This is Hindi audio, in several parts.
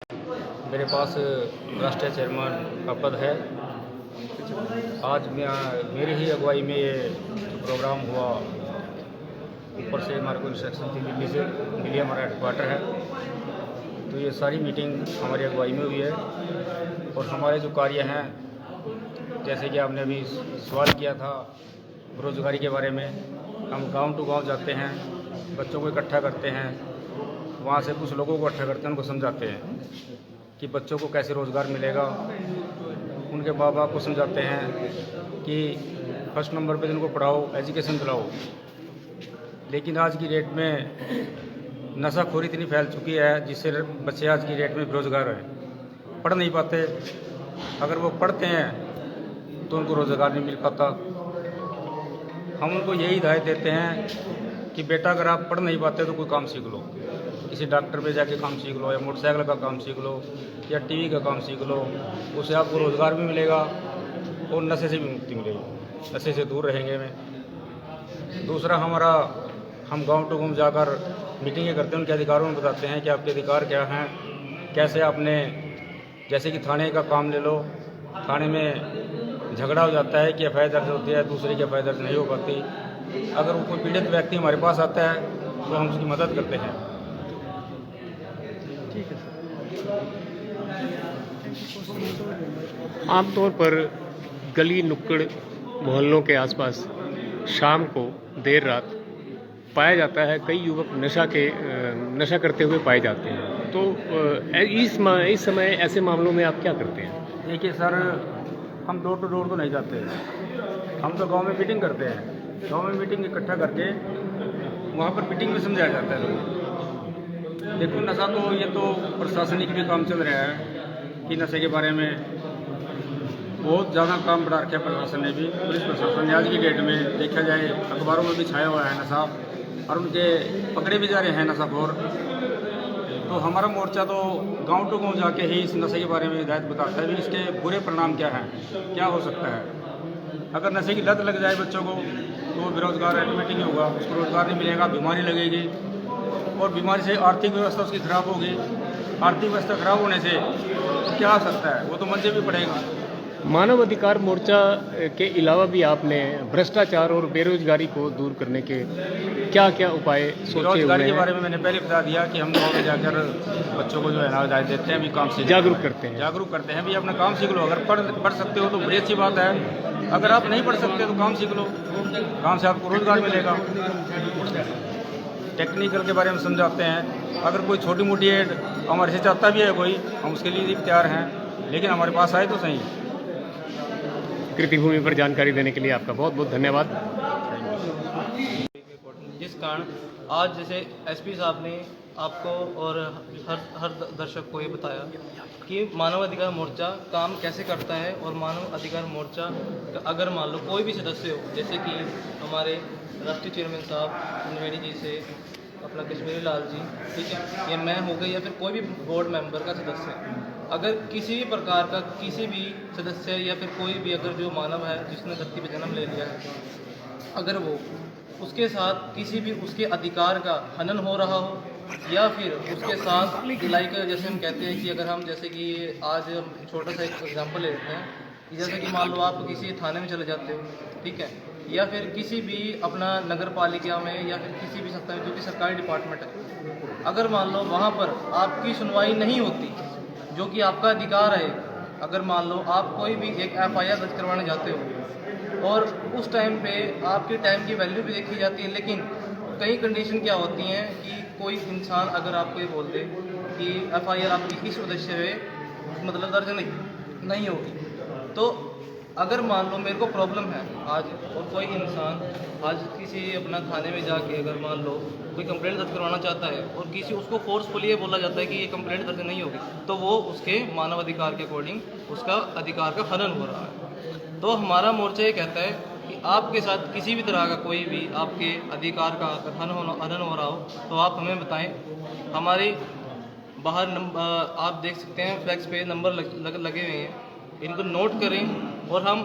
मेरे पास राष्ट्रीय चेयरमैन का पद है। आज मेरी ही अगुवाई में ये प्रोग्राम हुआ। ऊपर से हमारे को इंस्ट्रक्शन थी दिल्ली से, दिल्ली हमारा हेडक्वार्टर है, तो ये सारी मीटिंग हमारी अगुवाई में हुई है। और हमारे जो कार्य हैं, जैसे कि आपने अभी सवाल किया था बेरोजगारी के बारे में, हम गांव टू गांव जाते हैं, बच्चों को इकट्ठा करते हैं, वहाँ से कुछ लोगों को इकट्ठा करते हैं, उनको समझाते हैं कि बच्चों को कैसे रोज़गार मिलेगा। उनके माँ बाप को समझाते हैं कि फर्स्ट नंबर पे उनको पढ़ाओ, एजुकेशन दिलाओ। लेकिन आज की डेट में नशाखोरी इतनी फैल चुकी है जिससे बच्चे आज की डेट में बेरोजगार हैं, पढ़ नहीं पाते। अगर वो पढ़ते हैं तो उनको रोज़गार नहीं मिल पाता। हम उनको यही हिदायत देते हैं कि बेटा अगर आप पढ़ नहीं पाते तो कोई काम सीख लो, किसी डॉक्टर पे जाके काम सीख लो, या मोटरसाइकिल का काम सीख लो, या टीवी का काम सीख लो। उससे आपको रोज़गार भी मिलेगा और नशे से भी मुक्ति मिलेगी, नशे से दूर रहेंगे में। दूसरा हमारा, हम गांव टू गांव जाकर मीटिंगें करते हैं, उनके अधिकारों में बताते हैं कि आपके अधिकार क्या हैं, कैसे आपने, जैसे कि थाने का काम ले लो, थाने में झगड़ा हो जाता है कि एफआईआर दर्ज होती है, दूसरे की एफआईआर दर्ज नहीं हो पाती। अगर वो कोई पीड़ित व्यक्ति हमारे पास आता है तो हम उसकी मदद करते हैं। ठीक है सर। आमतौर पर गली नुक्कड़ मोहल्लों के आसपास शाम को देर रात पाया जाता है, कई युवक नशा करते हुए पाए जाते हैं। तो इस समय ऐसे मामलों में आप क्या करते हैं? देखिए सर, हम डोर टू डोर तो नहीं जाते, हम तो गांव में मीटिंग करते हैं। गांव में मीटिंग इकट्ठा करके वहाँ पर मीटिंग में समझाया जाता है लोगों। देखो, नशा तो ये तो प्रशासनिक भी काम चल रहा है कि नशे के बारे में बहुत ज़्यादा काम बढ़ा रखा है प्रशासन ने भी। पुलिस प्रशासन ने आज की डेट में देखा जाए अखबारों में भी छाया हुआ है नशा, और उनके पकड़े भी जा रहे हैं नशाखोर। तो हमारा मोर्चा तो गांव टू गांव जाके ही इस नशे के बारे में हिदायत बताता है कि इसके बुरे परिणाम क्या हैं, क्या हो सकता है। अगर नशे की लत लग जाए बच्चों को तो वो बेरोजगार ऑटोमेटिक ही होगा, उसको रोजगार नहीं मिलेगा, बीमारी लगेगी, और बीमारी से आर्थिक व्यवस्था उसकी खराब होगी। आर्थिक व्यवस्था खराब होने से तो क्या हो सकता है, वो तो मंजे भी पड़ेगा। मानव अधिकार मोर्चा के अलावा भी आपने भ्रष्टाचार और बेरोजगारी को दूर करने के क्या क्या उपाय सोचे हुए बेरोजगारी के हैं? बारे में मैंने पहले बता दिया कि हम गाँव में जाकर बच्चों को जो है ना हिदायत देते हैं, भी काम सीख, जागरूक करते हैं। जागरूक करते हैं भी अपना काम सीख लो। अगर पढ़ सकते हो तो बड़ी अच्छी बात है, अगर आप नहीं पढ़ सकते तो काम सीख लो, काम से आपको रोजगार मिलेगा। टेक्निकल के बारे में समझाते हैं। अगर कोई छोटी मोटी एड हमारे से चाहता भी है कोई, हम उसके लिए भी तैयार हैं, लेकिन हमारे पास आए तो सही। कृतिभूमि पर जानकारी देने के लिए आपका बहुत बहुत धन्यवाद। जिस कारण आज जैसे एसपी साहब ने आपको और हर दर्शक को ये बताया कि मानव अधिकार मोर्चा काम कैसे करता है, और मानव अधिकार मोर्चा अगर मान लो कोई भी सदस्य हो, जैसे कि हमारे राष्ट्रीय चेयरमैन साहब नवेड़ी जी से अपना कश्मीरी लाल जी, ठीक है, या मैं हो गई, या फिर कोई भी बोर्ड मेंबर का सदस्य, अगर किसी भी प्रकार का किसी भी सदस्य या फिर कोई भी अगर जो मानव है जिसने धरती पर जन्म ले लिया है, अगर वो उसके साथ किसी भी उसके अधिकार का हनन हो रहा हो, या फिर उसके साथ लाइक जैसे हम कहते हैं कि अगर हम जैसे कि आज हम छोटा सा एक एग्जांपल ले लेते हैं कि जैसे कि मान लो आप किसी थाने में चले जाते हो, ठीक है, या फिर किसी भी अपना नगर पालिका में या फिर किसी भी संस्था में जो कि सरकारी डिपार्टमेंट है, अगर मान लो वहाँ पर आपकी सुनवाई नहीं होती, जो कि आपका अधिकार है, अगर मान लो आप कोई भी एक एफआईआर दर्ज करवाने जाते हो और उस टाइम पे आपके टाइम की वैल्यू भी देखी जाती है, लेकिन कई कंडीशन क्या होती हैं कि कोई इंसान अगर आपको ये बोल दे कि एफआईआर आपकी इस वजह से मतलब दर्ज नहीं होगी, तो अगर मान लो मेरे को प्रॉब्लम है आज, और कोई इंसान आज किसी अपना थाने में जाके अगर मान लो कोई कंप्लेंट दर्ज करवाना चाहता है और किसी उसको फोर्सफुली ये बोला जाता है कि ये कंप्लेंट दर्ज नहीं होगी, तो वो उसके मानव अधिकार के अकॉर्डिंग उसका अधिकार का हनन हो रहा है। तो हमारा मोर्चा ये कहता है कि आपके साथ किसी भी तरह का कोई भी आपके अधिकार का हनन हो रहा हो तो आप हमें बताएं। हमारे बाहर आप देख सकते हैं फ्लैक्स पे नंबर लगे हुए हैं, इनको नोट करें और हम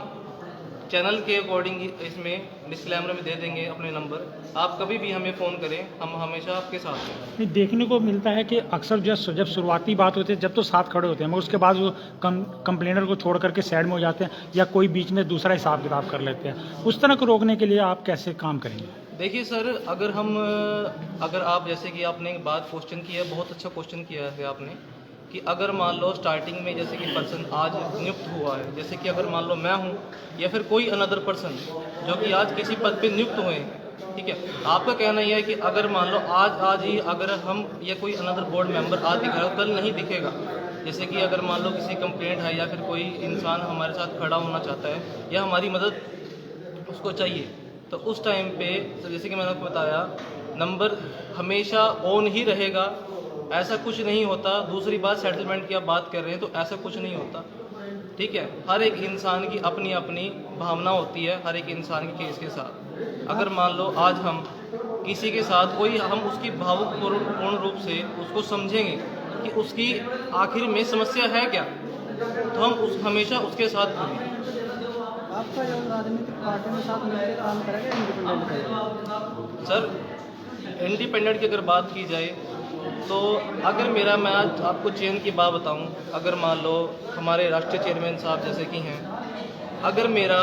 चैनल के अकॉर्डिंग इसमें डिस्क्लेमर में दे देंगे अपने नंबर। आप कभी भी हमें फ़ोन करें, हम हमेशा आपके साथ हैं। नहीं, देखने को मिलता है कि अक्सर जब शुरुआती बात होती है जब तो साथ खड़े होते हैं, मगर उसके बाद वो कंप्लेनर को छोड़ करके साइड में हो जाते हैं या कोई बीच में दूसरा हिसाब किताब कर लेते हैं। उस तरह को रोकने के लिए आप कैसे काम करेंगे? देखिए सर, अगर आप जैसे कि आपने एक बात क्वेश्चन किया है, बहुत अच्छा क्वेश्चन किया है आपने, कि अगर मान लो स्टार्टिंग में जैसे कि पर्सन आज नियुक्त हुआ है, जैसे कि अगर मान लो मैं हूँ या फिर कोई अनदर पर्सन जो कि आज किसी पद पे नियुक्त हुए हैं, ठीक है, आपका कहना यह है कि अगर मान लो आज ही अगर हम या कोई अनदर बोर्ड मेंबर आज दिख रहा है, कल नहीं दिखेगा। जैसे कि अगर मान लो किसी कंप्लेंट है या फिर कोई इंसान हमारे साथ खड़ा होना चाहता है या हमारी मदद उसको चाहिए, तो उस टाइम पे तो जैसे कि मैंने आपको बताया, नंबर हमेशा ऑन ही रहेगा, ऐसा कुछ नहीं होता। दूसरी बात, सेटलमेंट की आप बात कर रहे हैं तो ऐसा कुछ नहीं होता, ठीक है। हर एक इंसान की अपनी अपनी भावना होती है, हर एक इंसान के केस के साथ। अगर मान लो आज हम किसी के साथ कोई, हम उसकी भावुकपूर्ण रूप से उसको समझेंगे कि उसकी आखिर में समस्या है क्या, तो हम हमेशा उसके साथ होंगे। आपका जो राजनीतिक पार्टी में साथ मिलकर काम करेगा, इंडिपेंडेंट करेगा? सर, इंडिपेंडेंट की अगर बात की जाए तो अगर मैं आज आपको चेन की बात बताऊं, अगर मान लो हमारे राष्ट्रीय चेयरमैन साहब जैसे कि हैं, अगर मेरा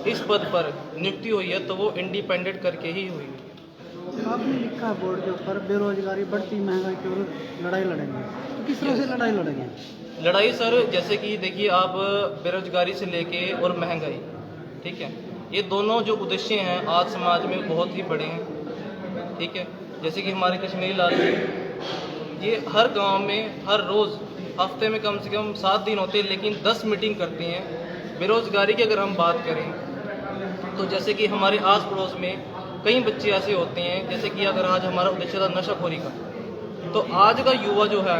इस पद पर नियुक्ति हुई है तो वो इंडिपेंडेंट करके ही हुई है। आपने लिखा है बोर्ड के ऊपर, बेरोजगारी बढ़ती, महंगाई की ओर लड़ाई लड़ेंगे, तो किस तरह से लड़ाई लड़ेंगे? लड़ाई सर, जैसे कि देखिए आप, बेरोजगारी से लेके और महंगाई, ठीक है, ये दोनों जो उद्देश्य हैं आज समाज में बहुत ही बड़े हैं, ठीक है। जैसे कि हमारे कश्मीरी लाल जी, ये हर गांव में हर रोज़ हफ्ते में कम से कम 7 दिन होते हैं, लेकिन 10 मीटिंग करते हैं। बेरोजगारी की अगर हम बात करें तो जैसे कि हमारे आस पड़ोस में कई बच्चे ऐसे होते हैं, जैसे कि अगर आज हमारा उद्देश्य था नशाखोरी का, तो आज का युवा जो है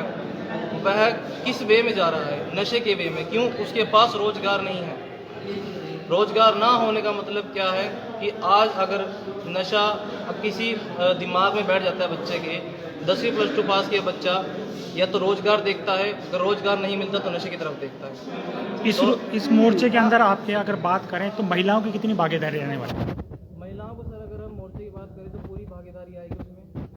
वह किस वे में जा रहा है? नशे के वे में। क्यों? उसके पास रोजगार नहीं है। रोजगार ना होने का मतलब क्या है कि आज अगर नशा किसी दिमाग में बैठ जाता है बच्चे के, 10वीं +2 पास किया बच्चा, या तो रोजगार देखता है, अगर रोजगार नहीं मिलता तो नशे की तरफ देखता है। इस मोर्चे के अंदर आपके अगर बात करें तो महिलाओं की कितनी भागीदारी रहने वाली है?